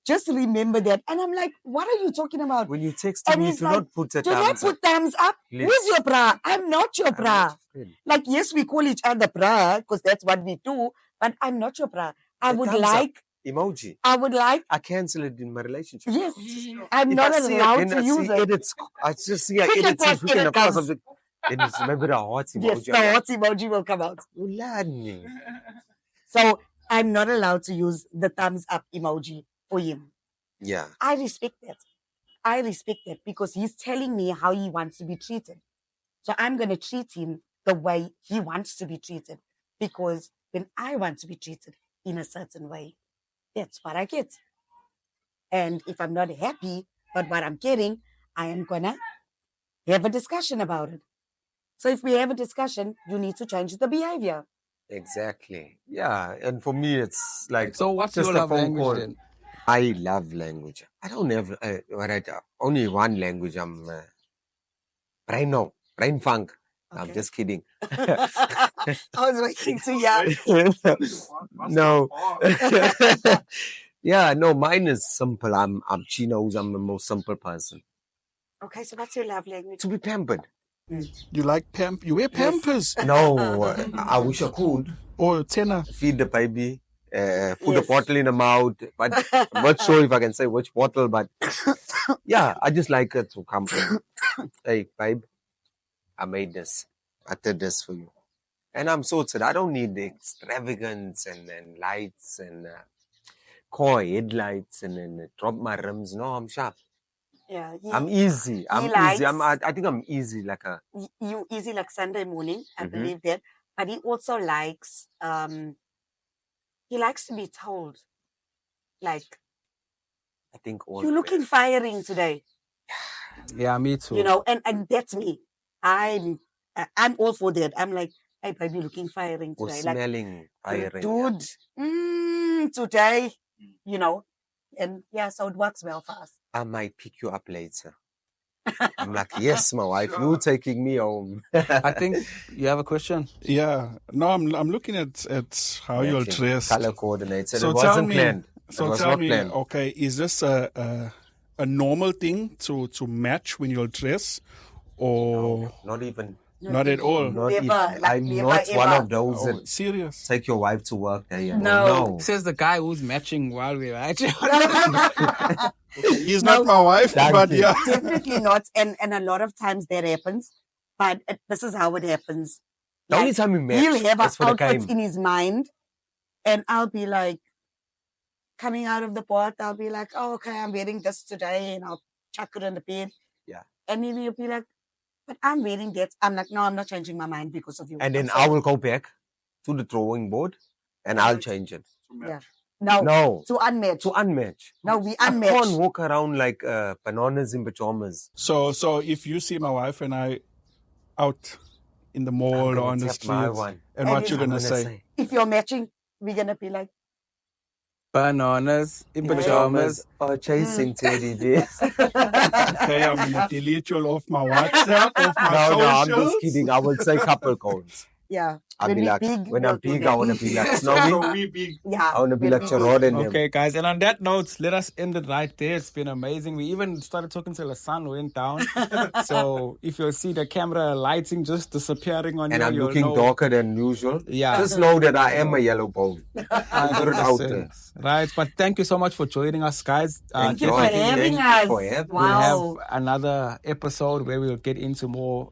Just remember that. And I'm like, what are you talking about? When you text And me, he's do like, not put a do not thumbs up. put thumbs up. Please. Who's your bra? I'm not your I'm bra. not your friend. Like, yes, we call each other bra because that's what we do, but I'm not your bra. I The would thumbs up like, emoji. I cancel it in my relationship. yes, I'm If not I see it, allowed then to I use see it. edits. I just see I Quick and edit fast, quick and edit fast. comes. Then it's maybe the heart emoji. Yes, the heart emoji will come out. Ulani. So I'm not allowed to use the thumbs up emoji for him. Yeah. I respect that. I respect that because he's telling me how he wants to be treated. So I'm going to treat him the way he wants to be treated because when I want to be treated in a certain way, that's what I get. And if I'm not happy about what I'm getting, I am going to have a discussion about it. So if we have a discussion, you need to change the behavior. Exactly. Yeah. And for me, it's like So what's just your a love phone language call. then? I love language. I don't have only one language. I'm brain funk. I'm Okay. just kidding. I was waiting to hear. No. Yeah, no, mine is simple. I'm chinos. I'm the most simple person. Okay, so what's your love language? To be pampered. You like you wear Pampers No, I wish I could or tenor. feed the baby, put a Yes. bottle in the mouth, but I'm not sure if I can say which bottle, but yeah, I just like it to come from, hey, babe, I made this. I did this for you. And I'm sorted. I don't need the extravagance and lights and core headlights and then drop my rims. No, I'm sharp. Yeah, I'm easy. I'm easy. I think I'm easy like a. You easy like Sunday morning. I Mhm. believe that. But he also likes he likes to be told, like, I think all. you're looking firing today. Yeah, me too. You know, and that's me. I'm all for that. I'm like, hey baby, looking firing Or today. Like, smelling firing. dude, today, you know. And yeah, so it works well for us. I might pick you up later. I'm like, yes, my wife, you're taking me home. I think you have a question. Yeah. No, I'm looking at how you're Matching, dressed. color coordinated. So It tell wasn't me. planned. So it was tell not me. planned. Okay, is this a normal thing to match when you're dressed, or Not even. not at all? Not Never, even. like, I'm never, not one ever. of those Oh, that serious? take your wife to work there. You No. know? Says the guy who's matching while we're actually. He's No. not my wife, Thank but you. yeah. Definitely not. And a lot of times that happens. But this is how it happens. The only Like, time we met he'll have is for the outfits game. in his mind, and I'll be like, coming out of the port, I'll be like, oh, okay, I'm wearing this today, and I'll chuck it in the bed. Yeah. And then he'll be like, but I'm wearing that. I'm like, no, I'm not changing my mind because of you. And then I'm I sorry. will go back to the drawing board and I'll change it. Yeah. No, No, to unmatch. to unmatch. No, we I can't unmatch. walk around like bananas in pajamas. So if you see my wife and I out in the I'm mall or gonna on the tap my streets, one. and what And you're I'm gonna gonna say? If you're matching, we're gonna be like, Bananas in Yeah. pajamas. Or chasing teddy bears. Okay, I'm gonna delete you all off my WhatsApp, off my No, I'm socials. just kidding. I will say couple codes. yeah. I'll When be we like, big, when we'll I'm do big, that. I want to be like So Snowy. we big. Yeah. I want to be when like we big. Gerard and them. Okay, guys, and on that note, let us end it right there. It's been amazing. We even started talking till the sun went down. So if you see the camera lighting just disappearing on And you, I'm you'll looking know. darker than usual. Yeah. Just know that I am a yellow bone. Put it out there. 100%. Right, but thank you so much for joining us, guys. Thank you for Enjoy. having Thank you for us. having We'll have Wow. another episode where we'll get into more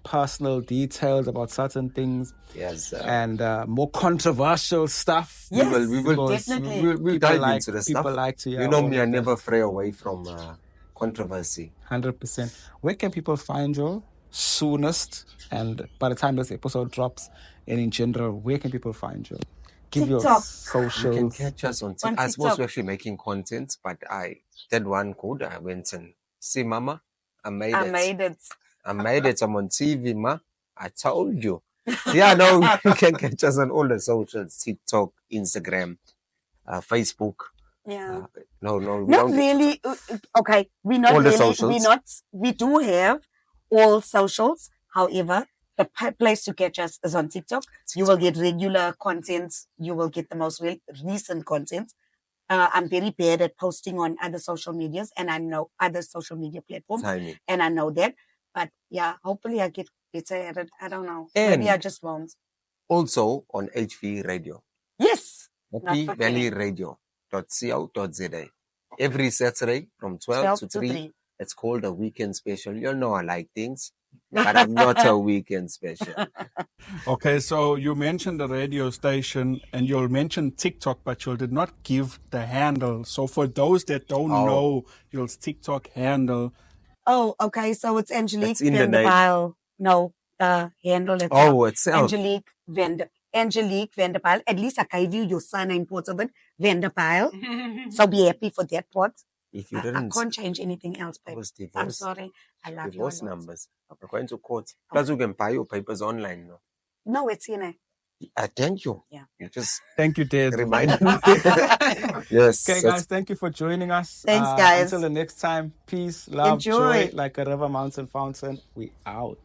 personal details about certain things Yes. and more controversial stuff. Yes, we will definitely. we'll People dive like- into the people stuff. like to hear You know all me, of I that. never stray away from controversy. 100%. Where can people find you soonest? And by the time this episode drops, and in general, where can people find you? Give your TikTok. You can socials. catch us on On TikTok. I suppose TikTok. we're actually making content, but I did one good. I went and see Mama. I made I it. made it. I made it. I'm on TV, ma. I told you. Yeah, no, you can catch us on all the socials: TikTok, Instagram, Facebook. Yeah. No, we Not don't. really. Okay, we're not All the really. socials. We do have all socials. However, the place to catch us is on TikTok. You will get regular content. You will get the most recent content. I'm very bad at posting on other social medias, and I know other social media platforms, Timing. and I know that. But yeah, hopefully I get better at it. I don't know. And Maybe I just won't. also on HV Radio, Yes. Happy Not Valley forgetting. Radio.co.za. Every Saturday from 12 to 3. It's called a weekend special. You know I like things, but I'm not a weekend special. Okay, so you mentioned the radio station and you'll mention TikTok, but you did not give the handle. So for those that don't know your TikTok handle. Oh, okay. So it's Angelique It's in the name. Vanderpyle. No, the handle itself. Oh, itself. Angelique Vanderpyle. At least I gave you your surname part of it, Vanderpyle. So be happy for that part. If you I didn't, can't change anything else, I babe. was I'm divorced. sorry. I love you. Divorce a lot. numbers. We're going to court. Plus, you can buy your papers online now. No, it's in it. Thank you. Yeah. You just Thank you, Dad. reminded me. Yes. Okay, guys, thank you for joining us. Thanks, guys. Until the next time, peace, love, Enjoy. joy, like a river, mountain, fountain. We out.